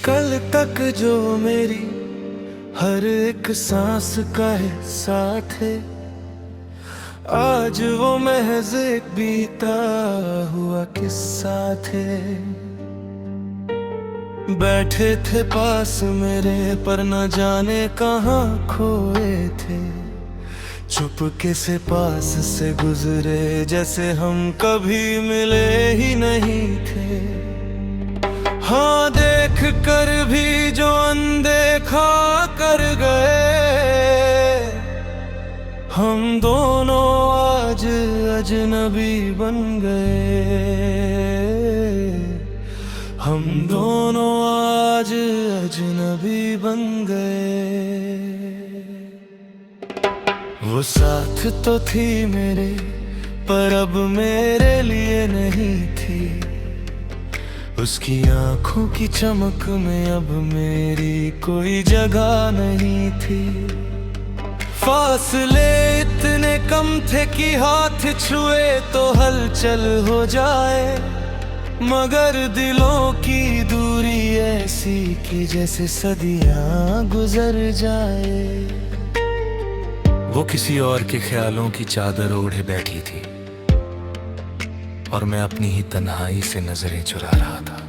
कल तक जो मेरी हर एक सांस का हिस्सा थे, आज वो महज एक बीता हुआ किस्सा थे। बैठे थे पास मेरे पर न जाने कहाँ खोए थे, चुपके से पास से गुजरे जैसे हम कभी मिले ही नहीं थे। हाँ, देख कर भी जो अनदेखा कर गए, हम दोनों आज अजनबी बन गए। हम दोनों आज अजनबी बन गए। वो साथ तो थी मेरे पर अब मेरे लिए नहीं थी, उसकी आंखों की चमक में अब मेरी कोई जगह नहीं थी। फासले इतने कम थे कि हाथ छुए तो हलचल हो जाए, मगर दिलों की दूरी ऐसी कि जैसे सदियां गुजर जाए। वो किसी और के ख्यालों की चादर ओढ़े बैठी थी और मैं अपनी ही तन्हाई से नजरें चुरा रहा था।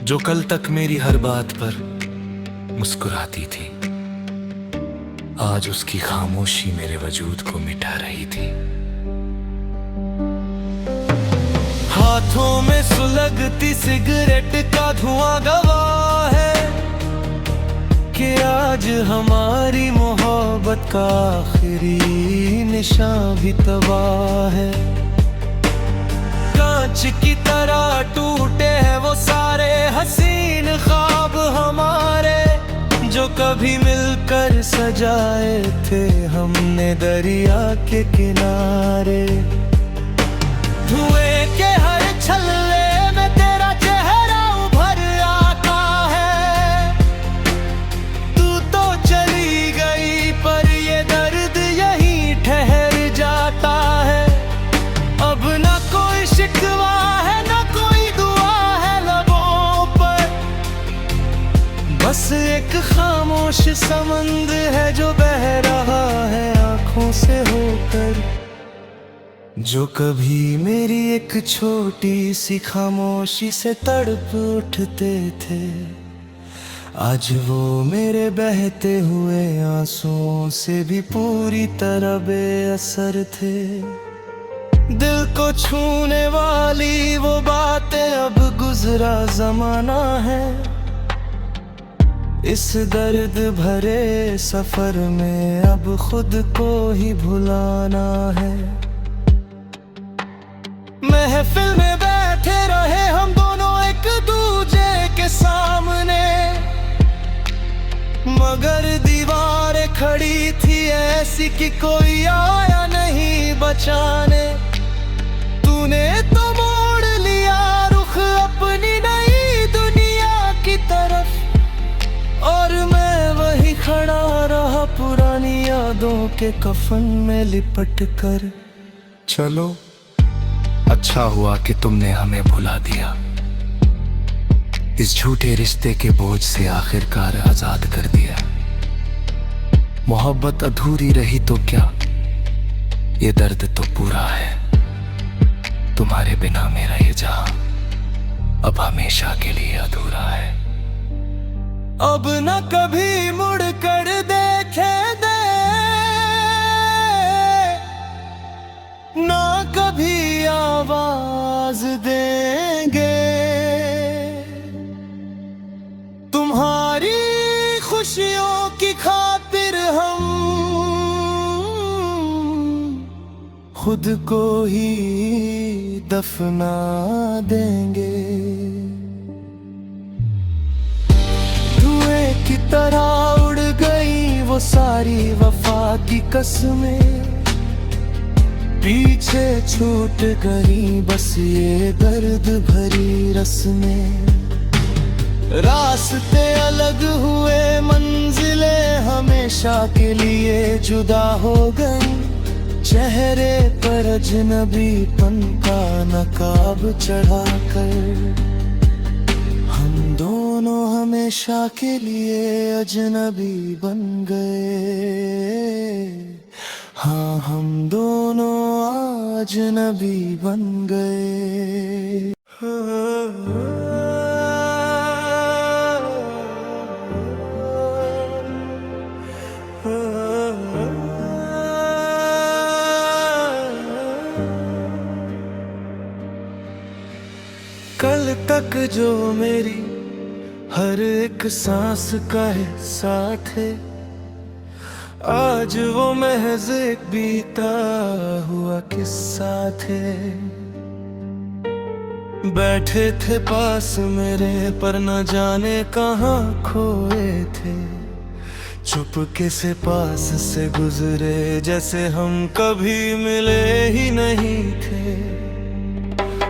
जो कल तक मेरी हर बात पर मुस्कुराती थी, आज उसकी खामोशी मेरे वजूद को मिटा रही थी। हाथों में सुलगती सिगरेट का धुआं गवाह है कि आज हमारी मोहब्बत का आखिरी निशान भी तबाह है। कांच की तरह टूटे हैं वो सारे हसीन ख्वाब हमारे, जो कभी मिलकर सजाए थे हमने दरिया के किनारे। धुएं के हर छल्ले में तेरा चेहरा उभर आता है। तू तो चली गई पर ये दर्द यहीं ठहर जाता है। अब ना कोई शिकवा है ना कोई दुआ है लबों पर, बस एक खामोश समंदर है जो बह रहा है आंखों से होकर। जो कभी मेरी एक छोटी सी खामोशी से तड़प उठते थे, आज वो मेरे बहते हुए आंसुओं से भी पूरी तरह बेअसर थे। दिल को छूने वाली वो बातें अब गुजरा जमाना है, इस दर्द भरे सफर में अब खुद को ही भुलाना है। महफिल में बैठे रहे हम दोनों एक दूजे के सामने, मगर दीवारें खड़ी थी ऐसी कि कोई आया नहीं बचाने। तूने तो मोड़ लिया रुख अपनी नई दुनिया की तरफ, और मैं वही खड़ा रहा पुरानी यादों के कफन में लिपट कर। चलो, अच्छा हुआ कि तुमने हमें भुला दिया, इस झूठे रिश्ते के बोझ से आखिरकार आजाद कर दिया। मोहब्बत अधूरी रही तो क्या, ये दर्द तो पूरा है। तुम्हारे बिना मेरा ये जहां अब हमेशा के लिए अधूरा है। अब न कभी मुड़ कर देखे दे, ना कभी आवाज देंगे। तुम्हारी खुशियों की खातिर हम खुद को ही दफना देंगे। धुएं की तरह उड़ गई वो सारी वफा की कसमें, पीछे छूट गई बस ये दर्द भरी रस्में। रास्ते अलग हुए, मंजिलें हमेशा के लिए जुदा हो गई। चेहरे पर अजनबीपन का नकाब चढ़ाकर हम दोनों हमेशा के लिए अजनबी बन गए। हाँ, हम दोनों अजनबी बन गए। कल तक जो मेरी हर एक सांस का हिस्सा थे, आज वो महज एक बीता हुआ किस्सा थे। बैठे थे पास मेरे पर न जाने कहाँ खोए थे, चुपके से पास से गुजरे जैसे हम कभी मिले ही नहीं थे।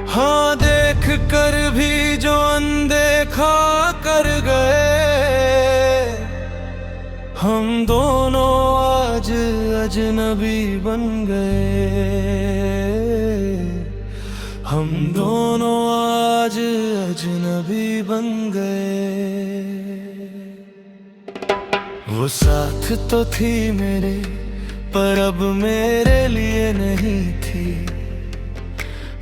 हाँ, देख कर भी जो अनदेखा कर गए, हम दोनों आज अजनबी बन गए। हम दोनों आज अजनबी बन गए। वो साथ तो थी मेरे, पर अब मेरे लिए नहीं थी।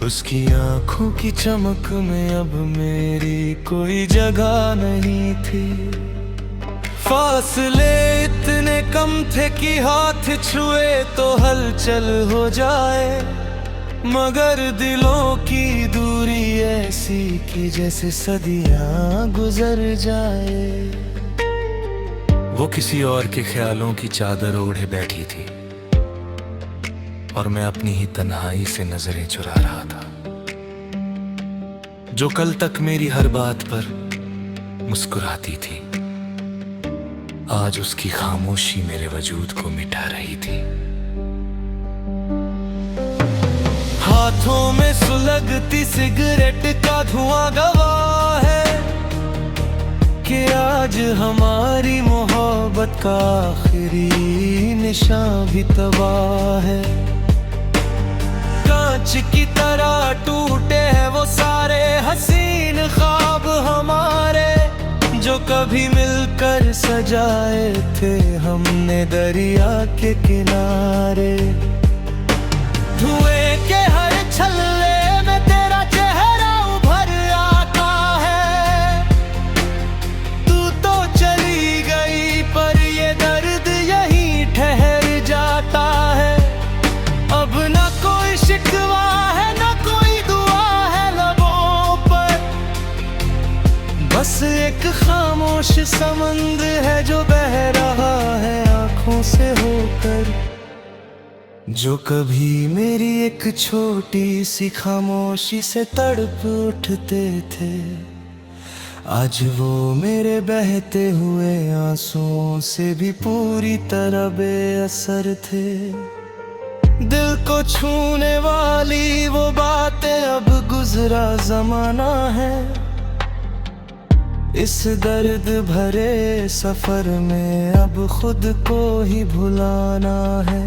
उसकी आंखों की चमक में अब मेरी कोई जगह नहीं थी। फासले इतने कम थे कि हाथ छुए तो हलचल हो जाए, मगर दिलों की दूरी ऐसी कि जैसे सदियां गुजर जाए। वो किसी और के ख्यालों की चादर ओढ़े बैठी थी और मैं अपनी ही तन्हाई से नजरें चुरा रहा था। जो कल तक मेरी हर बात पर मुस्कुराती थी, आज उसकी खामोशी मेरे वजूद को मिटा रही थी। हाथों में सुलगती सिगरेट का धुआं गवाह है कि आज हमारी मोहब्बत का आखिरी निशान भी तबाह है। कांच की तरह टूटे हैं वो सारे हसीन ख्वाब हमारे, जो कभी मिलकर सजाए थे हमने दरिया के किनारे। धुएं के हर छल्ले में तेरा चेहरा उभर आता है। तू तो चली गई पर ये दर्द यहीं ठहर जाता है। अब ना कोई शिकवा है ना कोई दुआ है लबों पर, बस एक खामोश समंद है जो बह रहा है आंखों से होकर। जो कभी मेरी एक छोटी सी खामोशी से तड़प उठते थे, आज वो मेरे बहते हुए आंसुओं से भी पूरी तरह बेअसर थे। दिल को छूने वाली वो बातें अब गुजरा जमाना है। इस दर्द भरे सफर में अब खुद को ही भुलाना है।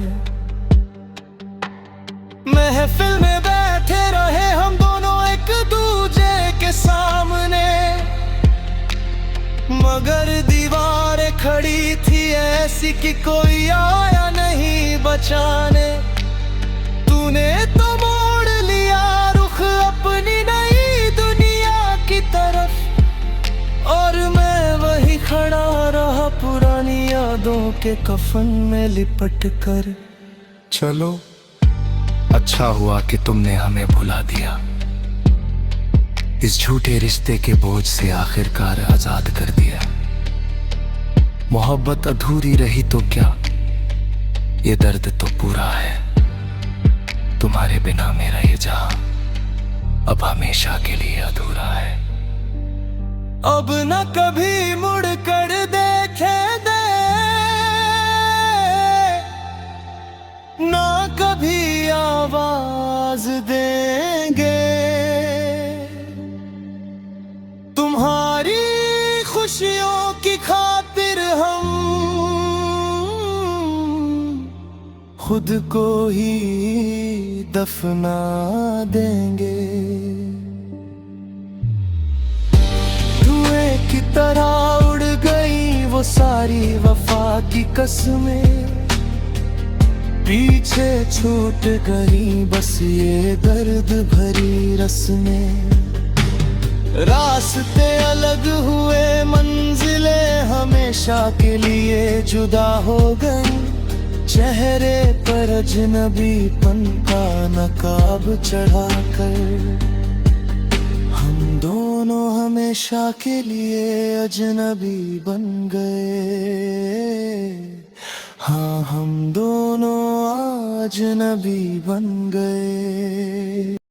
महफिल में बैठे रहे हम दोनों एक दूजे के सामने, मगर दीवारें खड़ी थी ऐसी कि कोई आया नहीं बचाने। तूने तो मोड़ लिया रुख अपनी नई दुनिया की तरफ, और मैं वही खड़ा रहा पुरानी यादों के कफन में लिपट कर। चलो, अच्छा हुआ कि तुमने हमें भुला दिया। इस झूठे रिश्ते के बोझ से आखिरकार आजाद कर दिया। मोहब्बत अधूरी रही तो क्या, ये दर्द तो पूरा है। तुम्हारे बिना मेरा ये जहां अब हमेशा के लिए अधूरा है। अब न कभी मुड़ कर देखे दे, ना कभी आवाज देंगे। तुम्हारी खुशियों की खातिर हम खुद को ही दफना देंगे। धुएं की तरह उड़ गई वो सारी वफा की कसमें, पीछे छूट गई बस ये दर्द भरी रस्में। रास्ते अलग हुए, मंजिलें हमेशा के लिए जुदा हो गई। चेहरे पर अजनबीपन का नकाब चढ़ाकर हम दोनों हमेशा के लिए अजनबी बन गए। हाँ, हम दोनों अजनबी बन गए।